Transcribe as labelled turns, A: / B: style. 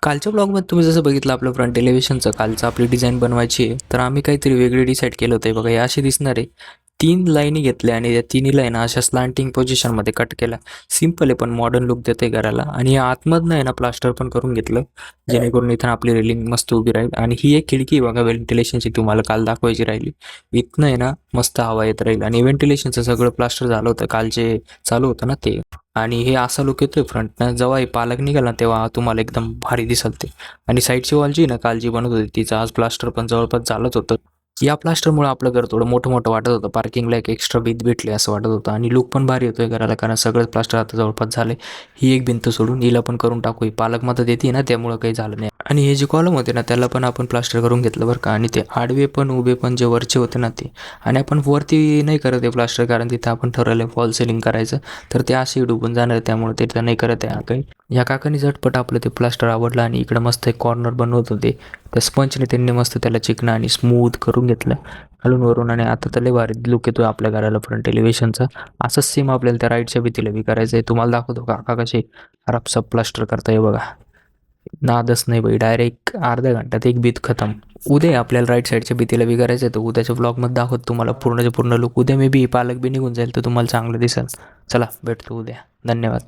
A: कालच्या ब्लॉगमध्ये तुम्ही जसं बघितलं आपलं फ्रंट एलिव्हेशनचं कालचं आपली डिझाईन बनवायची आहे, तर आम्ही काहीतरी वेगळी डिसाईड केलं होतं. बघा हे असे दिसणार आहे. 3 लाईनी घेतल्या आणि त्या तिन्ही लाईन अशा स्लांटिंग पोझिशनमध्ये कट केल्या. सिंपल आहे पण मॉडर्न लुक देते घराला. आणि या आतमधनं आहे ना प्लास्टर पण करून घेतलं, जेणेकरून इथं आपली रेलिंग मस्त उभी राहील. आणि ही एक खिडकी बघा व्हेंटिलेशनची तुम्हाला काल दाखवायची राहिली. इथनं आहे ना मस्त हवा येत राहील. आणि व्हेंटिलेशनचं सगळं प्लास्टर झालं होतं कालचे चालू होतं ना ते. आणि हे असा लुक येतोय फ्रंटनं. जेव्हा हे पालक निघाल ना तेव्हा तुम्हाला एकदम भारी दिसल ते. आणि साईडची वॉल जी ना काल जी बनत होती तिचं आज प्लास्टर पण जवळपास झालंच होतं. या प्लास्टरमुळे आपलं घर थोडं मोठं मोठं वाटत होतं. पार्किंगला एक एक्स्ट्रा भिंत भेटली असं वाटत होतं. आणि लुक पण भारी येतोय घराला, कारण सगळंच प्लास्टर आता जवळपास झाले. ही एक भिंत सोडून हिला पण करून टाकू. ही पालक मदत येते ना त्यामुळं काही झालं नाही. आणि हे जे कॉलम होते ना त्याला पण आपण प्लास्टर करून घेतलं बरं का. आणि ते आडवे पण उभे पण जे वरचे होते ना ते. आणि आपण वरती नाही करत आहे प्लास्टर, कारण तिथं आपण ठरवलं फॉल सिलिंग करायचं, तर ते असे डुबून जाणार त्यामुळे तिथं नाही करत आहे काही. या काकांनी झटपट आपलं ते प्लास्टर आवडलं आणि इकडं मस्त एक कॉर्नर बनवत होते. त्या स्पंजने त्यांनी मस्त त्याला चिकना आणि स्मूथ करून घेतलं खालून वरून. आणि आता तर लय भारी लुक येतोय आपल्या घराला फ्रंट एलिव्हेशनचा. असंच सेम आपल्याला त्या राईटच्या भीतीला बी करायचं आहे. तुम्हाला दाखवतो काका कसे आरापसाप प्लास्टर करताय बघा. नादच नाही बाई, डायरेक्ट अर्ध्या घंट्यात एक भीत खतम. उद्या आहे आपल्याला राईट साईडच्या भीतीला बी करायचं आहे, तर उद्याच्या ब्लॉगमध्ये दाखवत तुम्हाला पूर्णच्या पूर्ण लुक. उद्या मे बी पालक बी निघून जाईल तर तुम्हाला चांगलं दिसेल. चला भेटतो उद्या. धन्यवाद.